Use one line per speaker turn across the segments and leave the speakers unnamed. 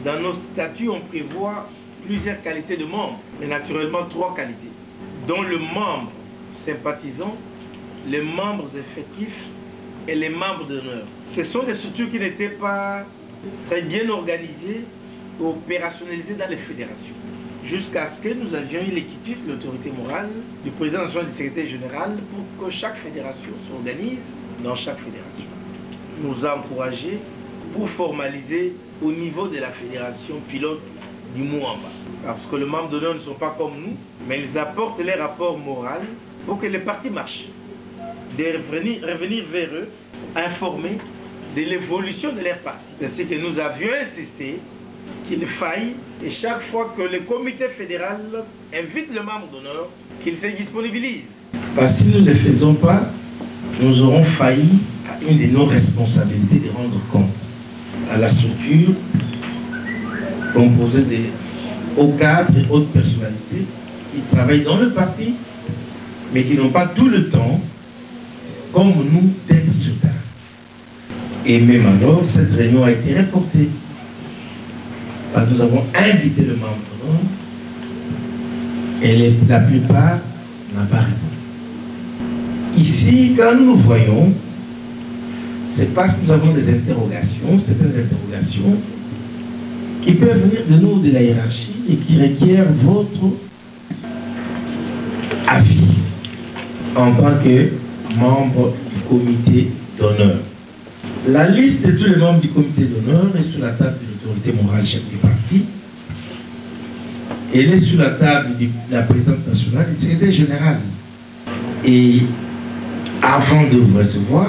Dans nos statuts, on prévoit plusieurs qualités de membres, mais naturellement 3 qualités, dont le membre sympathisant, les membres effectifs et les membres d'honneur. Ce sont des structures qui n'étaient pas très bien organisées ou opérationnalisées dans les fédérations, jusqu'à ce que nous avions eu l'équipe, l'autorité morale du président national du secrétaire général pour que chaque fédération s'organise dans chaque fédération. Nous a encouragés pour formaliser au niveau de la fédération pilote du Mouamba. Parce que les membres d'honneur ne sont pas comme nous, mais ils apportent les rapports moraux pour que les partis marchent. De revenir vers eux, informer de l'évolution de leur parti. C'est ce que nous avions insisté, qu'il faille, et chaque fois que le comité fédéral invite le membre d'honneur, qu'il se disponibilise.
Parce que si nous ne le faisons pas, nous aurons failli à une de nos responsabilités de rendre compte à la structure composée de hauts cadres et hautes personnalités qui travaillent dans le parti, mais qui n'ont pas tout le temps, comme nous, d'être sur terre. Et même alors, cette réunion a été reportée. Parce que nous avons invité le membre d'honneur et la plupart n'ont pas répondu. Ici, quand nous nous voyons, c'est parce que nous avons des interrogations, certaines interrogations qui peuvent venir de nous, de la hiérarchie, et qui requièrent votre avis en tant que membre du comité d'honneur. La liste de tous les membres du comité d'honneur est sur la table de l'autorité morale chef du parti. Elle est sur la table de la présidente nationale et du secrétaire général. Et avant de vous recevoir,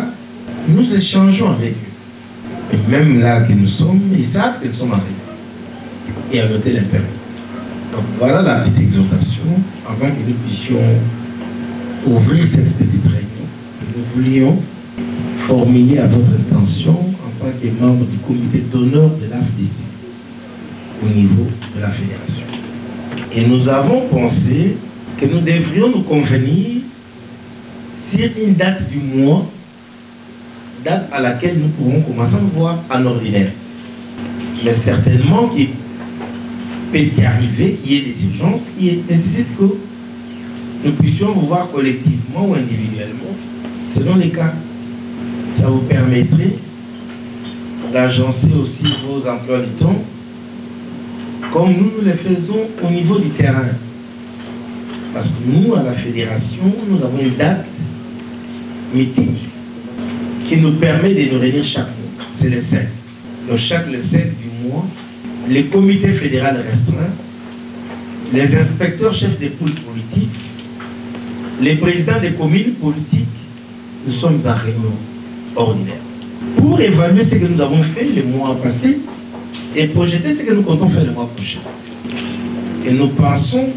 nous échangeons avec eux. Et même là que nous sommes, ils savent que nous sommes avec eux. Et à noter l'impératif. Donc voilà la petite exhortation avant que nous puissions ouvrir cette petite réunion. Nous voulions formuler à votre intention en tant que membre du comité d'honneur de l'AFDC au niveau de la fédération. Et nous avons pensé que nous devrions nous convenir sur une date du mois, date à laquelle nous pourrons commencer à nous voir en ordinaire. Mais certainement qu'il peut y arriver, qu'il y ait des urgences qui nécessitent que nous puissions vous voir collectivement ou individuellement, selon les cas. Ça vous permettrait d'agencer aussi vos emplois du temps, comme nous le faisons au niveau du terrain. Parce que nous, à la fédération, nous avons une date mythique qui nous permet de nous réunir chaque mois. C'est le 7. Donc chaque le 7 du mois, les comités fédéraux restreints, les inspecteurs chefs des pôles politiques, les présidents des communes politiques, nous sommes en réunion ordinaire pour évaluer ce que nous avons fait le mois passé et projeter ce que nous comptons faire le mois prochain. Et nous pensons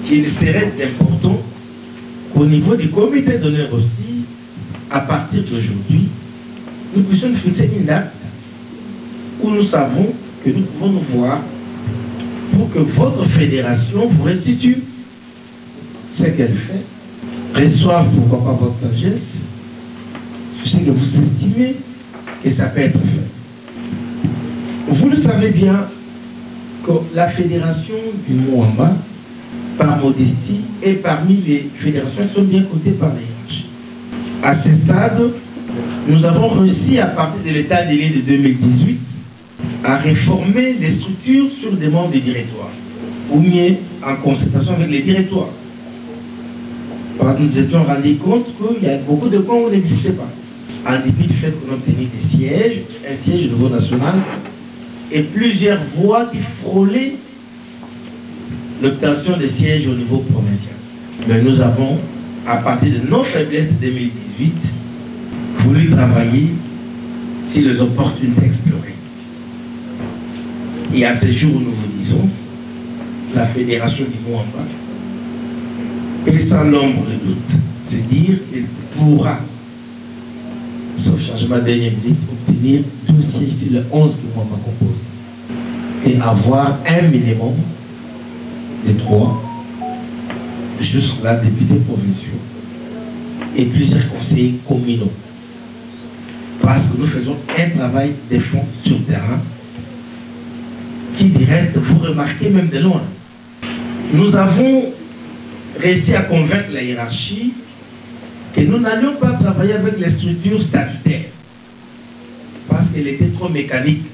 qu'il serait important qu'au niveau du comité d'honneur aussi, à partir d'aujourd'hui, nous puissions fixer une date où nous savons que nous pouvons nous voir pour que votre fédération vous restitue ce qu'elle fait, reçoive pourquoi pas votre sagesse, ce que vous estimez que ça peut être fait. Vous le savez bien que la fédération du Mouamba, par modestie, est parmi les fédérations qui sont bien cotées par les hiérarchies. À ce stade, nous avons réussi à partir de l'état des liens de 2018 à réformer les structures sur demande des directoires, ou mieux en concertation avec les directoires. Parce que nous étions rendus compte qu'il y a beaucoup de points où on n'existait pas. En dépit du fait qu'on obtenait des sièges, un siège au niveau national, et plusieurs voix qui frôlaient l'obtention des sièges au niveau provincial. Mais nous avons, à partir de nos faiblesses 2018, voulu travailler sur les opportunités explorées. Et à ce jour où nous vous disons, la fédération du Mouamba est sans l'ombre de doute, c'est-à-dire qu'elle pourra, sauf changement de dernière minute, obtenir 12 sièges sur les 11 que Mouamba compose et avoir un minimum de 3 jusqu'à députés provinciaux et plusieurs conseillers communaux. Parce que nous faisons un travail de fond sur le terrain reste, vous remarquez même de loin. Nous avons réussi à convaincre la hiérarchie que nous n'allions pas travailler avec les structures statutaires parce qu'elle était trop mécanique.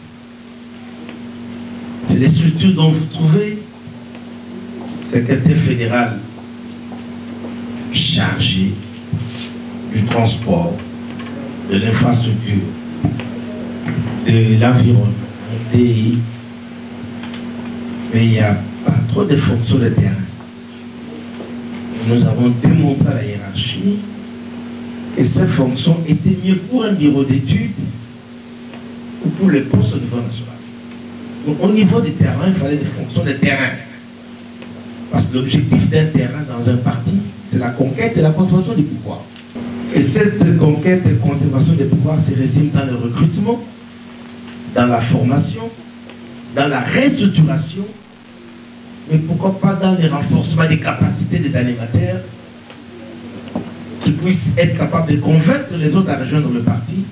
C'est les structures dont vous trouvez secrétaire fédéral chargé du transport, de l'infrastructure, de l'environnement, mais il n'y a pas trop de fonctions de terrain. Nous avons démontré à la hiérarchie que ces fonctions étaient mieux pour un bureau d'études ou pour les postes au niveau national. Donc au niveau du terrain, il fallait des fonctions de terrain. Parce que l'objectif d'un terrain dans un parti, c'est la conquête et la conservation du pouvoir. Et cette conquête et conservation des pouvoirs se résume dans le recrutement, dans la formation, dans la restructuration, mais pourquoi pas dans le renforcement des capacités des animateurs qui puissent être capables de convaincre les autres à rejoindre le parti,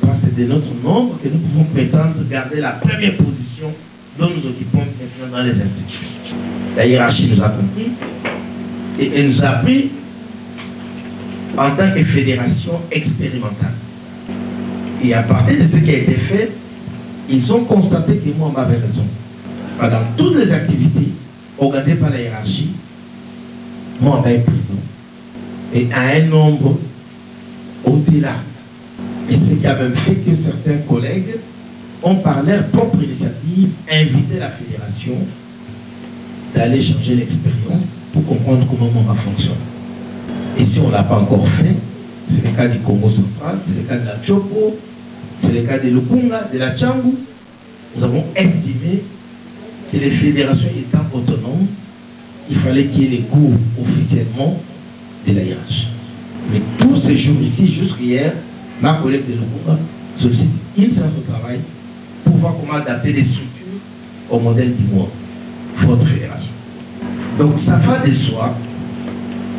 parce que c'est de notre nombre que nous pouvons prétendre garder la première position dont nous occupons maintenant dans les institutions. La hiérarchie nous a compris et elle nous a appris en tant que fédération expérimentale. Et à partir de ce qui a été fait, ils ont constaté que moi, on m'avait raison. Pendant toutes les activités organisées par la hiérarchie, moi, on m'a présent. Et à un nombre au-delà. Et ce qui a même fait que certains collègues ont par leur propre initiative invité la fédération d'aller changer l'expérience pour comprendre comment on va fonctionner. Et si on ne l'a pas encore fait, c'est le cas du Congo central, c'est le cas de la Chopo, c'est le cas de Lukunga, de la Tchangou. Nous avons estimé que les fédérations étant autonomes, il fallait qu'il y ait les cours officiellement de la hiérarchie. Mais tous ces jours ici, jusqu'hier, ma collègue de Lukunga sollicite une séance de travail pour voir comment adapter les structures au modèle du monde, votre fédération. Donc ça va de soi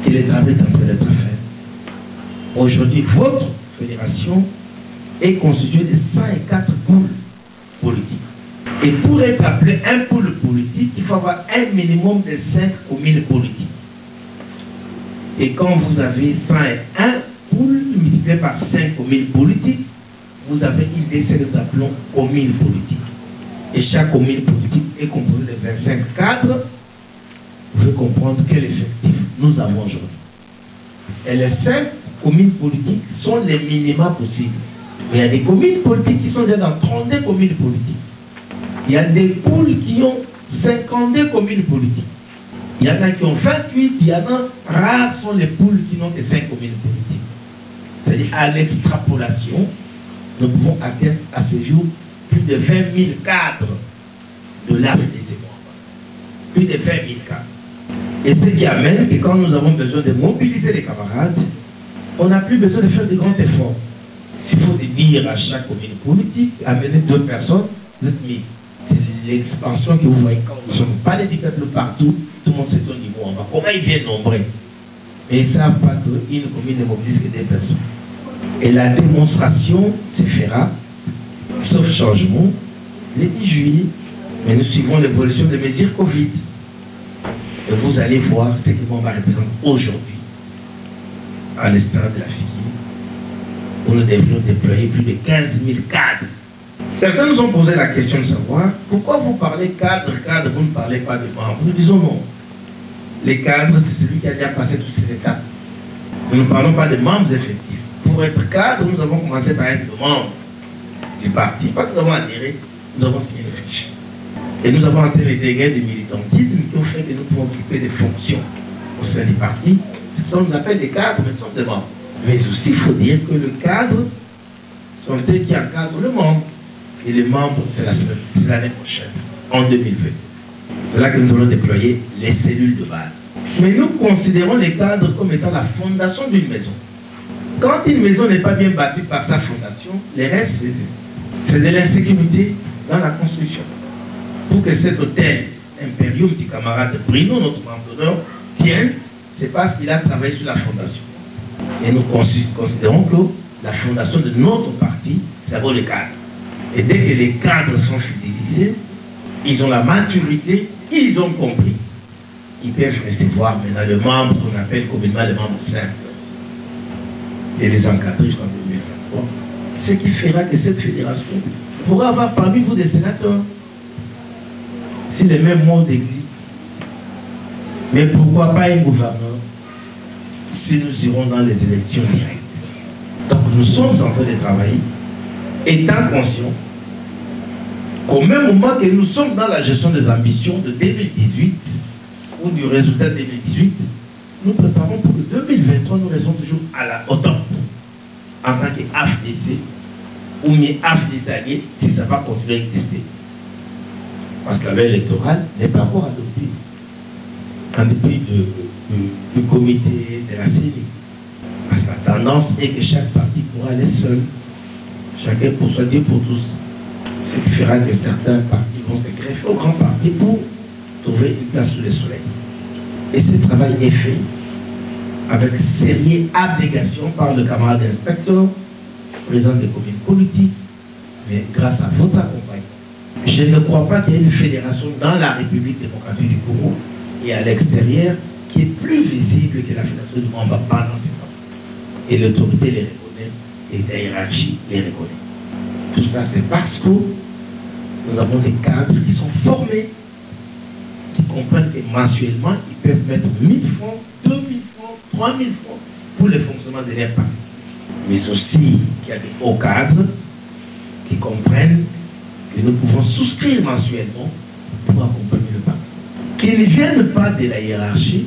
que les travaux sont en train d'être faits. Aujourd'hui, votre fédération est constituée de 104 pôles politiques. Et pour être appelé un pôle politique, il faut avoir un minimum de 5 communes politiques. Et quand vous avez 101 pôles multipliés par 5 communes politiques, vous avez une idée, c'est que nous appelons commune politique. Et chaque commune politique est composée de 25 cadres. Vous pouvez comprendre quel effectif nous avons aujourd'hui. Et les 5 communes politiques sont les minima possibles. Mais il y a des communes politiques qui sont déjà dans 32 communes politiques. Il y a des pôles qui ont 52 communes politiques. Il y en a qui ont 28, il y en a, rares sont les pôles qui n'ont que 5 communes politiques. C'est-à-dire, à l'extrapolation, nous pouvons atteindre à ce jour plus de 20 000 cadres de l'arbre des témoins. Plus de 20 000 cadres. Et ce qui amène que quand nous avons besoin de mobiliser les camarades, on n'a plus besoin de faire de grands efforts. S'il faut dire à chaque commune politique, amener 2 personnes, vous êtes mis. C'est l'expansion que vous voyez quand nous sommes pas des dictateurs partout, tout le monde sait au niveau en bas. Comment ils viennent nombreux? Et ils ne savent pas qu'une commune ne mobilise que des personnes. Et la démonstration se fera, sauf changement, le 10 juillet. Mais nous suivons l'évolution des mesures Covid. Et vous allez voir ce que Mwamba représente aujourd'hui, à l'espérance de la fille, où nous devrions déployer plus de 15 000 cadres. Certains nous ont posé la question de savoir pourquoi vous parlez cadre, vous ne parlez pas de membres. Nous disons non. Les cadres, c'est celui qui a déjà passé toutes ces étapes. Nous ne parlons pas de membres effectifs. Pour être cadre, nous avons commencé par être membres du parti. Pas que nous avons adhéré, nous avons signé le fichier. Et nous avons intégré des militantismes qui ont fait que nous pouvons occuper des fonctions au sein du parti. Ce sont, on appelle des cadres, mais ce sont des membres. Mais aussi, il faut dire que le cadre, sont ceux qui encadrent le membre. Et les membres, c'est l'année prochaine, en 2020. C'est là que nous allons déployer les cellules de base. Mais nous considérons les cadres comme étant la fondation d'une maison. Quand une maison n'est pas bien bâtie par sa fondation, les restes, c'est de l'insécurité dans la construction. Pour que cet hôtel Imperium du camarade Bruno, notre membre d'honneur, tienne, c'est parce qu'il a travaillé sur la fondation. Et nous considérons que la fondation de notre parti, c'est d'abord les cadres. Et dès que les cadres sont fidélisés, ils ont la maturité, ils ont compris, ils peuvent recevoir maintenant le membre qu'on appelle communément le membre simple et les encadrer jusqu'en 2023. Ce qui fera que cette fédération pourra avoir parmi vous des sénateurs si les mêmes mots existent. Mais pourquoi pas un gouverneur si nous irons dans les élections directes? Donc nous sommes en train de travailler, étant conscients qu'au même moment que nous sommes dans la gestion des ambitions de 2018 ou du résultat 2018, nous préparons pour que 2023 nous restons toujours au top en tant qu'AFDC ou mieux AFDC si ça va continuer à exister. Parce que la loi électorale n'est pas encore adoptée en dépit du comité de la CENI. Parce que la tendance est que chaque parti pourra aller seul, chacun pour soi, Dieu pour tous. Ce qui fera que certains partis vont se greffer aux grands partis pour trouver une place sous le soleil. Et ce travail est fait avec sérieux abnégation par le camarade inspecteur, président des communes politiques, mais grâce à votre accompagnement. Je ne crois pas qu'il y ait une fédération dans la République démocratique du Congo et à l'extérieur qui est plus visible que la fédération du Mamba pendant ce temps. Et l'autorité les reconnaît et la hiérarchie les reconnaît. Tout ça, c'est parce que nous avons des cadres qui sont formés, qui comprennent que mensuellement, ils peuvent mettre 1000 francs, 2000 francs, 3000 francs pour le fonctionnement de leur parti. Mais aussi qu'il y a des hauts cadres qui comprennent que nous pouvons souscrire mensuellement pour accompagner le parti. Qu'ils ne viennent pas de la hiérarchie,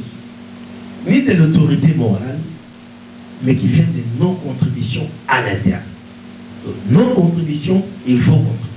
ni de l'autorité morale, mais qui viennent de nos contributions à l'interne. Donc, nos contributions, il faut contribuer.